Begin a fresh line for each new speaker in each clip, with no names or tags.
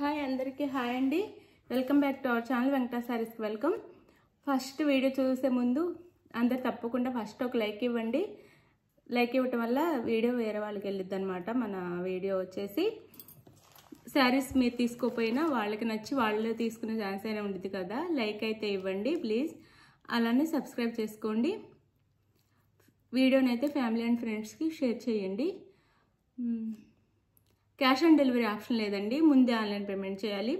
Hi అందరికీ hi అండి. Welcome back to our channel Venkata సారీస్కి వెల్కమ్. ఫస్ట్ వీడియో చూసే ముందు అందరు తప్పకుండా ఫస్ట్ ఒక లైక్ ఇవ్వండి. లైక్ ఇవ్వటం వల్ల వీడియో వేరే వాళ్ళకి వెళ్ళిద్ది అనమాట. మన వీడియో వచ్చేసి శారీస్ మీరు తీసుకోపోయినా వాళ్ళకి నచ్చి వాళ్ళు తీసుకునే ఛాన్స్ అయినా ఉంటుంది కదా. లైక్ అయితే ఇవ్వండి ప్లీజ్. అలానే సబ్స్క్రైబ్ చేసుకోండి. వీడియోని అయితే ఫ్యామిలీ అండ్ ఫ్రెండ్స్కి షేర్ చేయండి. క్యాష్ ఆన్ డెలివరీ ఆప్షన్ లేదండి, ముందే ఆన్లైన్ పేమెంట్ చేయాలి.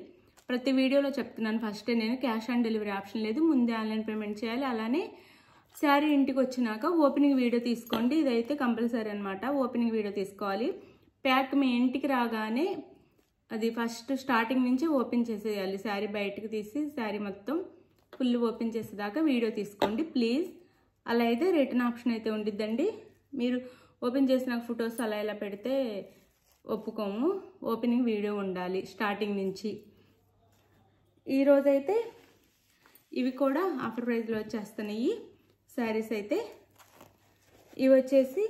ప్రతి వీడియోలో చెప్తున్నాను ఫస్టే నేను, క్యాష్ ఆన్ డెలివరీ ఆప్షన్ లేదు, ముందే ఆన్లైన్ పేమెంట్ చేయాలి. అలానే శారీ ఇంటికి వచ్చినాక ఓపెనింగ్ వీడియో తీసుకోండి. ఇదైతే కంపల్సరీ అనమాట, ఓపెనింగ్ వీడియో తీసుకోవాలి. ప్యాక్ మీ ఇంటికి రాగానే అది ఫస్ట్ స్టార్టింగ్ నుంచి ఓపెన్ చేసేయాలి. శారీ బయటకు తీసి శారీ మొత్తం ఫుల్ ఓపెన్ చేసేదాకా వీడియో తీసుకోండి ప్లీజ్. అలా అయితే రిటర్న్ ఆప్షన్ అయితే ఉండిద్దండి. మీరు ఓపెన్ చేసిన ఫొటోస్ అలా ఇలా పెడితే ఒప్పుకోము. ఓపెనింగ్ వీడియో ఉండాలి స్టార్టింగ్ నుంచి. ఈరోజైతే ఇవి కూడా ఆఫర్ ప్రైస్లో వచ్చేస్తున్నాయి శారీస్ అయితే. ఇవి వచ్చేసి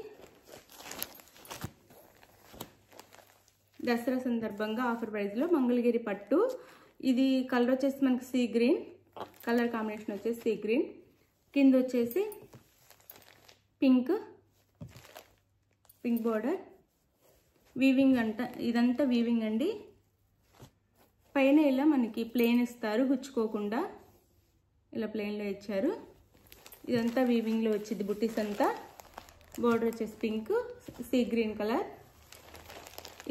దసరా సందర్భంగా ఆఫర్ ప్రైస్లో మంగళగిరి పట్టు. ఇది కలర్ వచ్చేసి మనకి సీ గ్రీన్ కలర్ కాంబినేషన్ వచ్చేసి సీ గ్రీన్, కింద వచ్చేసి పింక్ బోర్డర్, వీవింగ్ అంట. ఇదంతా వీవింగ్ అండి. పైన ఇలా మనకి ప్లెయిన్ ఇస్తారు, గుచ్చుకోకుండా ఇలా ప్లెయిన్లో ఇచ్చారు. ఇదంతా వీవింగ్లో వచ్చింది బుట్టీస్ అంతా. బోర్డర్ వచ్చేసి పింక్ సీ గ్రీన్ కలర్.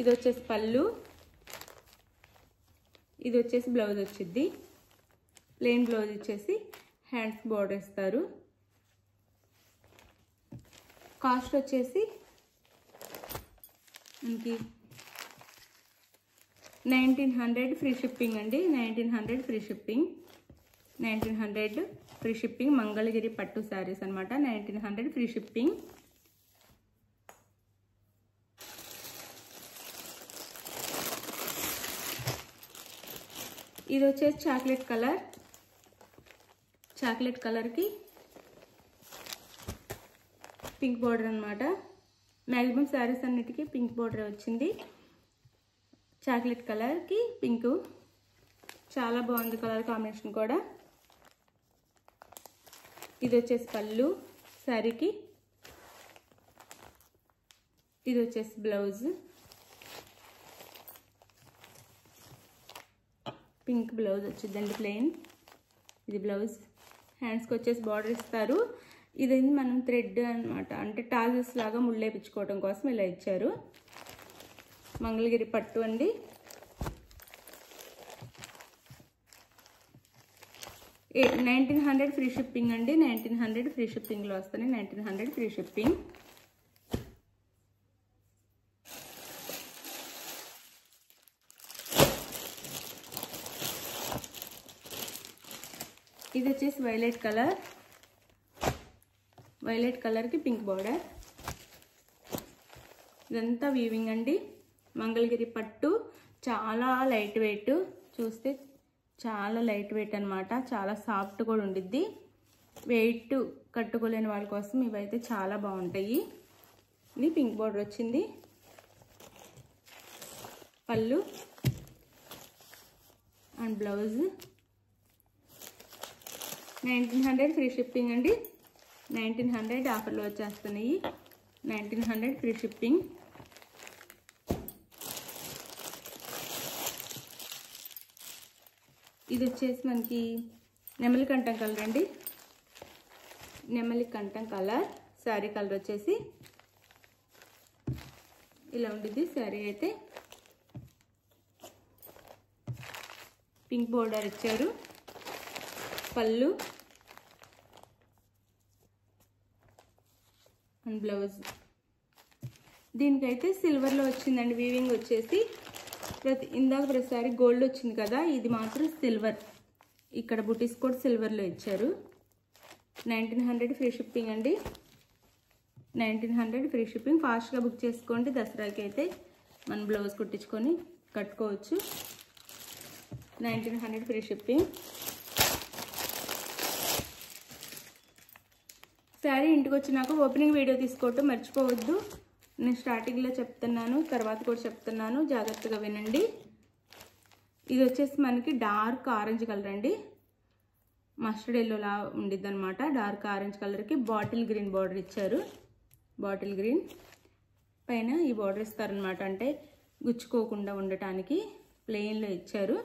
ఇది వచ్చేసి పళ్ళు, ఇది వచ్చేసి బ్లౌజ్ వచ్చింది. ప్లెయిన్ బ్లౌజ్ ఇచ్చేసి హ్యాండ్స్ బోర్డర్ ఇస్తారు. కాస్ట్ వచ్చేసి మనకి 1900 ఫ్రీ షిప్పింగ్ అండి. 1900 free shipping. 1900 free shipping Mangalagiri పట్టు శారీస్ అనమాట. 1900 ఫ్రీ షిప్పింగ్. ఇది వచ్చేసి చాక్లెట్ కలర్కి పింక్ బోర్డర్ అనమాట. మ్యాక్సిమం శారీస్ అన్నిటికీ పింక్ బోర్డర్ వచ్చింది. చాక్లెట్ కలర్కి పింక్ చాలా బాగుంది కలర్ కాంబినేషన్ కూడా. ఇది వచ్చేసి పళ్ళు శారీకి. ఇది వచ్చేసి బ్లౌజ్, పింక్ బ్లౌజ్ వచ్చిందండి ప్లెయిన్. ఇది బ్లౌజ్. హ్యాండ్స్కి వచ్చేసి బార్డర్ ఇస్తారు. ఇదేంటి మనం థ్రెడ్ అనమాట, అంటే టాజెస్ లాగా ముళ్ళేపించుకోవడం కోసం ఇలా ఇచ్చారు. మంగళగిరి పట్టు అండి. ఏ 1900 ఫ్రీ షిప్పింగ్ అండి. 1900 ఫ్రీ షిప్పింగ్లో వస్తాయి. 1900 ఫ్రీ షిప్పింగ్. ఇది వచ్చేసి వైలెట్ కలర్కి పింక్ బోర్డర్. ఇదంతా వీవింగ్ అండి. మంగళగిరి పట్టు చాలా లైట్ వెయిట్, చూస్తే చాలా లైట్ వెయిట్ అనమాట. చాలా సాఫ్ట్ కూడా ఉండిద్ది. వెయిట్ కట్టుకోలేని వాళ్ళ కోసం ఇవైతే చాలా బాగుంటాయి. ఇది పింక్ బోర్డర్ వచ్చింది. పళ్ళు అండ్ బ్లౌజ్. 1900 ఫ్రీ షిప్పింగ్ అండి. 1900 ఆఫర్లో వచ్చేస్తున్నాయి. 1900 ఫ్రీ షిప్పింగ్. ఇది వచ్చేసి మనకి నెమలి కంఠం కలర్ అండి. నెమలి కంఠం కలర్. శారీ కలర్ వచ్చేసి ఇలా ఉండిద్ది శారీ అయితే. పింక్ బోర్డర్ ఇచ్చారు. పళ్ళు అండ్ బ్లౌజ్. దీనికైతే సిల్వర్లో వచ్చిందండి వీవింగ్ వచ్చేసి. ఇందాక ప్రతిసారి గోల్డ్ వచ్చింది కదా, ఇది మాత్రం సిల్వర్. ఇక్కడ బుటీస్ కూడా సిల్వర్లో ఇచ్చారు. 1900 ఫ్రీ షిప్పింగ్ అండి. 1900 ఫ్రీ షిప్పింగ్. ఫాస్ట్గా బుక్ చేసుకోండి. దసరాకి అయితే మనం బ్లౌజ్ కుట్టించుకొని కట్టుకోవచ్చు. 1900 ఫ్రీ షిప్పింగ్. శారీ ఇంటికి వచ్చినాక ఓపెనింగ్ వీడియో తీసుకోవటం మర్చిపోవద్దు. నేను స్టార్టింగ్లో చెప్తున్నాను, తర్వాత కూడా చెప్తున్నాను, జాగ్రత్తగా వినండి. ఇది వచ్చేసి మనకి డార్క్ ఆరెంజ్ కలర్ అండి, మస్టర్డ్ ఎల్లోలా ఉండిద్ది అనమాట. డార్క్ ఆరెంజ్ కలర్కి బాటిల్ గ్రీన్ బార్డర్ ఇచ్చారు. బాటిల్ గ్రీన్ పైన ఈ బార్డర్ ఇస్తారనమాట, అంటే గుచ్చుకోకుండా ఉండటానికి ప్లెయిన్లో ఇచ్చారు.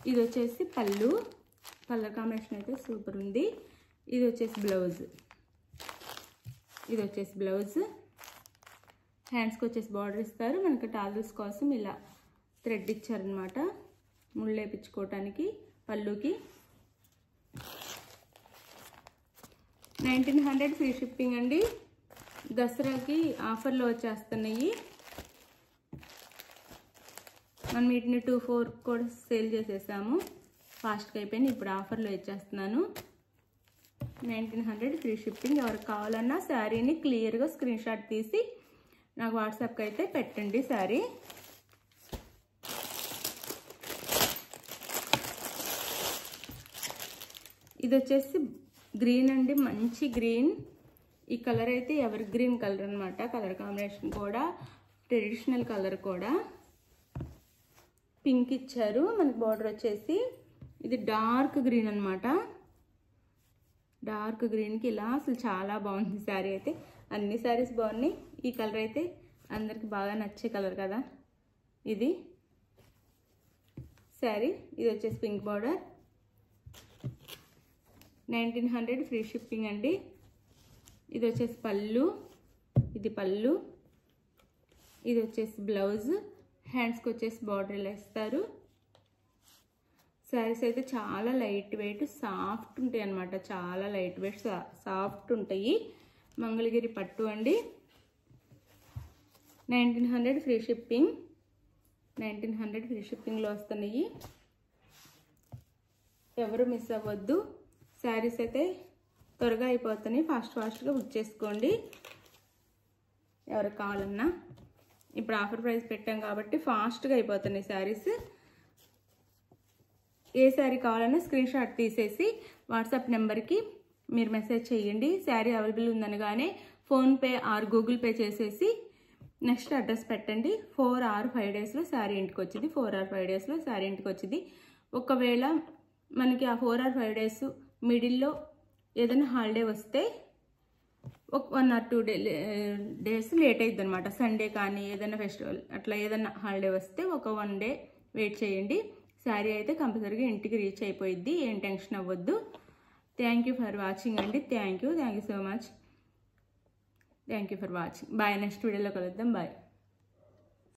ఇది వచ్చేసి పళ్ళు, కలర్ కాంబినేషన్ అయితే సూపర్ ఉంది. ఇది వచ్చేసి బ్లౌజ్, ఇది వచ్చేసి బ్లౌజ్. హ్యాండ్స్కి వచ్చేసి బార్డర్ ఇస్తారు. మనకి టాజల్స్ కోసం ఇలా థ్రెడ్ ఇచ్చారనమాట ముళ్ళు వేయించుకోవటానికి. పళ్ళుకి 1900 ఫ్రీ షిప్పింగ్ అండి. దసరాకి ఆఫర్లో వచ్చేస్తున్నాయి. మనం వీటిని 2-4 కూడా సేల్ చేసేసాము, ఫాస్ట్గా అయిపోయింది. ఇప్పుడు ఆఫర్లో ఇచ్చేస్తున్నాను. 1900 ఫ్రీ షిప్పింగ్. ఎవరికి కావాలన్నా శారీని క్లియర్గా స్క్రీన్ షాట్ తీసి నాకు వాట్సాప్కి అయితే పెట్టండి. శారీ ఇది వచ్చేసి గ్రీన్ అండి, మంచి గ్రీన్. ఈ కలర్ అయితే ఎవర్ గ్రీన్ కలర్ అనమాట. కలర్ కాంబినేషన్ కూడా ట్రెడిషనల్ కలర్ కూడా. పింక్ ఇచ్చారు మనకి. బార్డర్ వచ్చేసి ఇది డార్క్ గ్రీన్ అనమాట. డార్క్ గ్రీన్కి ఇలా అసలు చాలా బాగుంది శారీ అయితే. అన్ని శారీస్ బాగున్నాయి. ఈ కలర్ అయితే అందరికి బాగా నచ్చే కలర్ కదా ఇది శారీ. ఇది వచ్చేసి పింక్ బార్డర్. 1900 ఫ్రీ షిప్పింగ్ అండి. ఇది వచ్చేసి పళ్ళు, ఇది పళ్ళు. ఇది వచ్చేసి బ్లౌజ్. హ్యాండ్స్కి వచ్చేసి బార్డర్ ఇలా ఇస్తారు. శారీస్ అయితే చాలా లైట్ వెయిట్, సాఫ్ట్ ఉంటాయి అన్నమాట. చాలా లైట్ వెయిట్, సాఫ్ట్ ఉంటాయి. మంగళగిరి పట్టు అండి. 1900 ఫ్రీ షిప్పింగ్. 1900 ఫ్రీ షిప్పింగ్లో వస్తున్నాయి. ఎవరు మిస్ అవ్వద్దు. శారీస్ అయితే త్వరగా అయిపోతున్నాయి. ఫాస్ట్గా బుక్ చేసుకోండి ఎవరికి కావాలన్నా. ఇప్పుడు ఆఫర్ ప్రైస్ పెట్టాం కాబట్టి ఫాస్ట్గా అయిపోతున్నాయి శారీస్. ఏ శారీ కావాలన్నా స్క్రీన్ షాట్ తీసేసి వాట్సాప్ నెంబర్కి మీరు మెసేజ్ చేయండి. శారీ అవైలబుల్ ఉందనగానే ఫోన్పే ఆర్ గూగుల్ పే చేసేసి నెక్స్ట్ అడ్రస్ పెట్టండి. 4 or 5 డేస్లో శారీ ఇంటికి వచ్చింది. 4 or 5 డేస్లో శారీ ఇంటికి వచ్చింది. ఒకవేళ మనకి ఆ 4 or 5 డేస్ మిడిల్లో ఏదైనా హాలిడే వస్తే ఒక 1 or 2 డేస్ లేట్ అవుతుంది అనమాట. సండే కానీ ఏదైనా ఫెస్టివల్ అట్లా ఏదైనా హాలిడే వస్తే ఒక 1 day వెయిట్ చేయండి. శారీ అయితే కంపల్సరీగా ఇంటికి రీచ్ అయిపోయిద్ది. ఏం టెన్షన్ అవ్వద్దు. థ్యాంక్ యూ ఫర్ వాచింగ్ అండి. Thank you so much. Thank you for watching. Bye. Next వీడియోలో కలుద్దాం. బాయ్.